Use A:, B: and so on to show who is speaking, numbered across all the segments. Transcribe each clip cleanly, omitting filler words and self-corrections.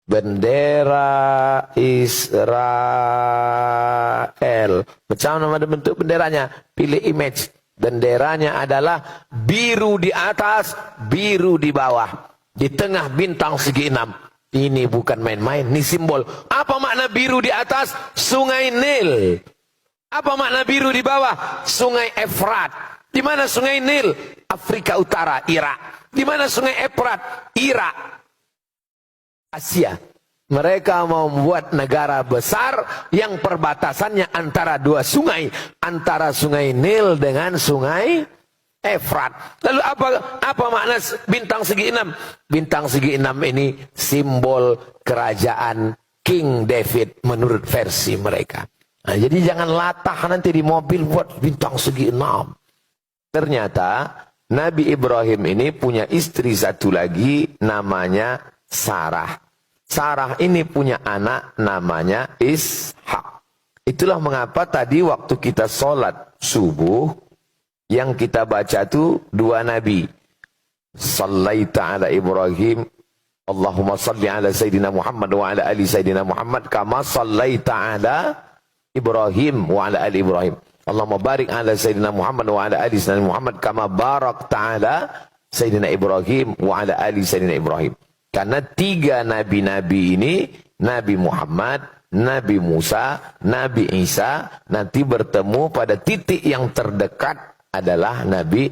A: bendera Israel. Macam mana bentuk benderanya? Pilih image. Benderanya adalah biru di atas, biru di bawah. Di tengah bintang segi 6. Ini bukan main-main, ini simbol. Apa makna biru di atas? Sungai Nil. Apa makna biru di bawah? Sungai Efrat. Di mana sungai Nil? Afrika Utara, Irak. Di mana sungai Efrat? Irak. Asia. Mereka mau membuat negara besar yang perbatasannya antara dua sungai, antara sungai Nil dengan sungai Efrat. Lalu apa makna bintang segi 6? Bintang segi 6 ini simbol kerajaan King David menurut versi mereka. Nah, jadi jangan latah nanti di mobil buat bintang segi 6. Ternyata Nabi Ibrahim ini punya istri satu lagi namanya Sarah. Sarah ini punya anak namanya Ishak. Itulah mengapa tadi waktu kita sholat subuh, yang kita baca itu dua nabi. Sallaita ala Ibrahim, Allahumma salli ala Sayyidina Muhammad wa ala ali Sayyidina Muhammad, kama sallaita ala Ibrahim wa ala ali Ibrahim. Allahumma barik ala Sayyidina Muhammad wa ala ali Sayyidina Muhammad, kama barakta ala Sayyidina Ibrahim wa ala ali Sayyidina Ibrahim. Karena tiga nabi-nabi ini, Nabi Muhammad, Nabi Musa, Nabi Isa, nanti bertemu pada titik yang terdekat adalah Nabi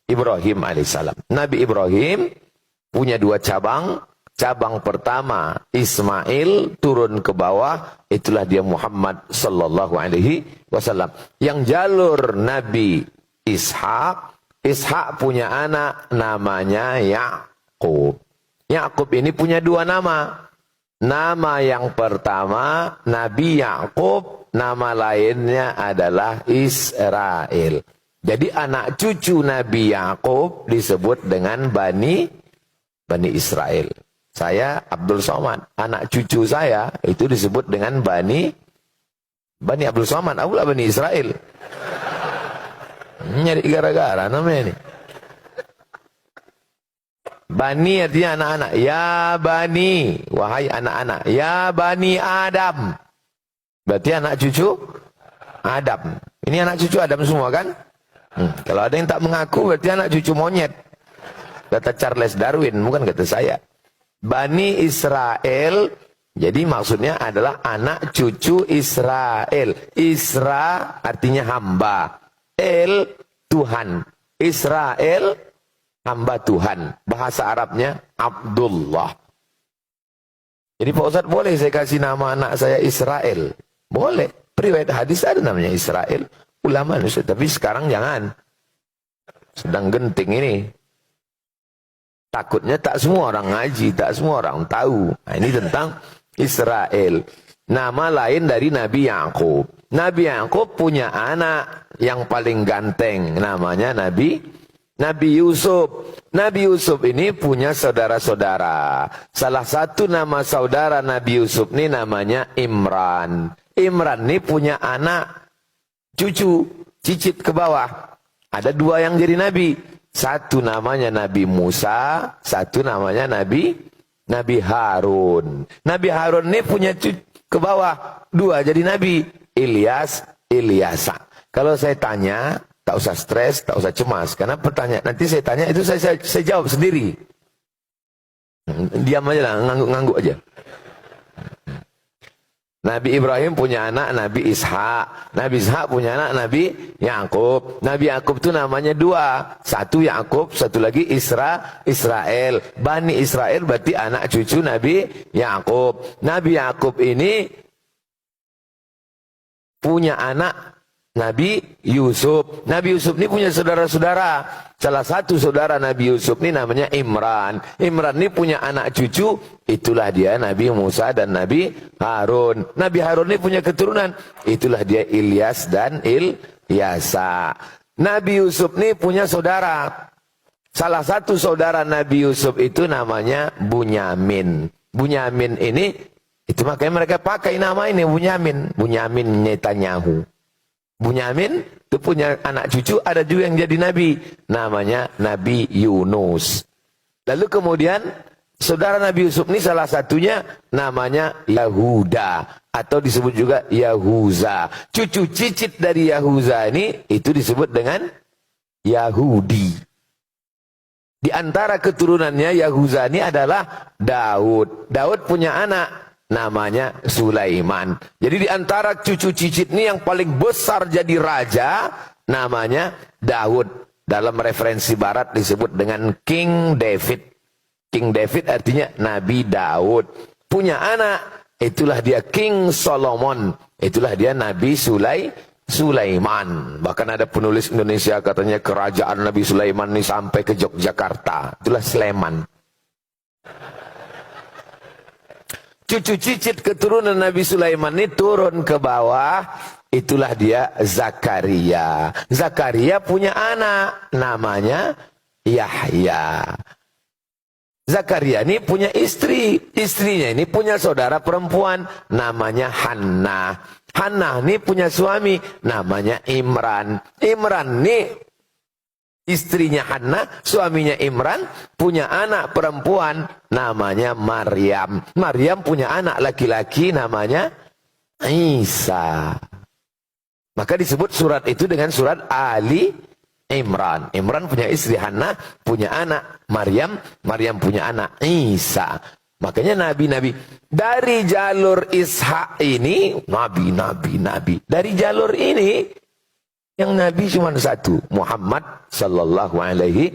A: Ibrahim alaihissalam. Nabi Ibrahim punya dua cabang. Cabang pertama Ismail turun ke bawah, itulah dia Muhammad sallallahu alaihi wasallam. Yang jalur Nabi Ishak, Ishak punya anak namanya Yakub. Yakub ini punya dua nama. Nama yang pertama Nabi Yakub, nama lainnya adalah Israel. Jadi anak cucu Nabi Yakub disebut dengan Bani Israel. Saya Abdul Somad, anak cucu saya itu disebut dengan Bani Abdul Somad, akulah Bani Israel. Nyari gara-gara namanya ini. Bani artinya anak-anak. Ya Bani, wahai anak-anak. Ya Bani Adam. Berarti anak cucu Adam. Ini anak cucu Adam semua kan? Kalau ada yang tak mengaku berarti anak cucu monyet. Kata Charles Darwin, bukan kata saya. Bani Israel, jadi maksudnya adalah anak cucu Israel. Isra artinya hamba. El, Tuhan. Israel, hamba Tuhan. Bahasa Arabnya Abdullah. Jadi Pak Ustadz, boleh saya kasih nama anak saya Israel? Boleh. Riwayat hadis ada namanya Israel. Ulama Ustadz. Tapi sekarang jangan. Sedang genting ini. Takutnya tak semua orang ngaji, tak semua orang tahu. Nah, ini tentang Israel. Nama lain dari Nabi Yakub. Nabi Yakub punya anak yang paling ganteng. Namanya Nabi Yusuf. Nabi Yusuf ini punya saudara-saudara. Salah satu nama saudara Nabi Yusuf ini namanya Imran. Imran ini punya anak cucu, cicit ke bawah. Ada dua yang jadi nabi. Satu namanya Nabi Musa, satu namanya Nabi Harun. Nabi Harun ini punya cucu ke bawah. Dua jadi nabi. Ilyasa. Kalau saya tanya, tak usah stres, tak usah cemas. Karena pertanyaan, nanti saya tanya, itu saya jawab sendiri. Diam aja lah, ngangguk-ngangguk aja. Nabi Ibrahim punya anak Nabi Ishak. Nabi Ishak punya anak Nabi Yakub. Nabi Yakub itu namanya dua. Satu Yakub, satu lagi Israel. Bani Israel berarti anak cucu Nabi Yakub. Nabi Yakub ini punya anak Nabi Yusuf. Nabi Yusuf ini punya saudara-saudara. Salah satu saudara Nabi Yusuf ini namanya Imran. Imran ini punya anak cucu. Itulah dia Nabi Musa dan Nabi Harun. Nabi Harun ini punya keturunan. Itulah dia Ilyas dan Ilyasa. Nabi Yusuf ini punya saudara. Salah satu saudara Nabi Yusuf itu namanya Bunyamin. Bunyamin ini, itu makanya mereka pakai nama ini Bunyamin. Bunyamin Netanyahu. Bunyamin itu punya anak cucu, ada juga yang jadi nabi. Namanya Nabi Yunus. Lalu kemudian saudara Nabi Yusuf ini salah satunya namanya Yahuda. Atau disebut juga Yahuza. Cucu cicit dari Yahuza ini itu disebut dengan Yahudi. Di antara keturunannya Yahuza ini adalah Daud. Daud punya anak namanya Sulaiman. Jadi di antara cucu cicit ini yang paling besar jadi raja namanya Daud. Dalam referensi barat disebut dengan King David. King David artinya Nabi Daud. Punya anak, itulah dia King Solomon. Itulah dia Nabi Sulaiman. Bahkan ada penulis Indonesia katanya kerajaan Nabi Sulaiman ini sampai ke Yogyakarta. Itulah Sleman. Cucu cicit keturunan Nabi Sulaiman ini turun ke bawah. Itulah dia Zakaria. Zakaria punya anak namanya Yahya. Zakaria ini punya istri. Istrinya ini punya saudara perempuan namanya Hannah. Hannah ini punya suami namanya Imran. Imran ini istrinya Hannah, suaminya Imran punya anak perempuan namanya Maryam. Maryam punya anak laki-laki namanya Isa. Maka disebut surat itu dengan surat Ali Imran. Imran punya istri Hannah, punya anak Maryam. Maryam punya anak Isa. Makanya nabi-nabi dari jalur Ishak ini nabi. Dari jalur ini yang nabi cuma satu, Muhammad sallallahu alaihi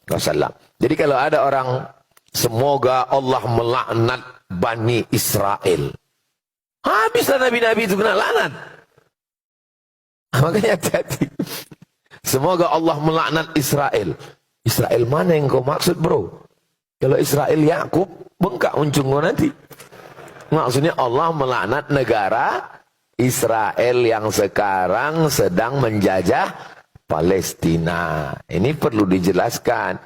A: wasallam. Jadi kalau ada orang semoga Allah melaknat Bani Israel, habislah nabi-nabi itu kena laknat. Makanya hati-hati. Semoga Allah melaknat Israel. Israel mana yang kau maksud, bro? Kalau Israel Yakub, bengkak uncung kau nanti. Maksudnya Allah melaknat negara Israel yang sekarang sedang menjajah Palestina. Ini perlu dijelaskan.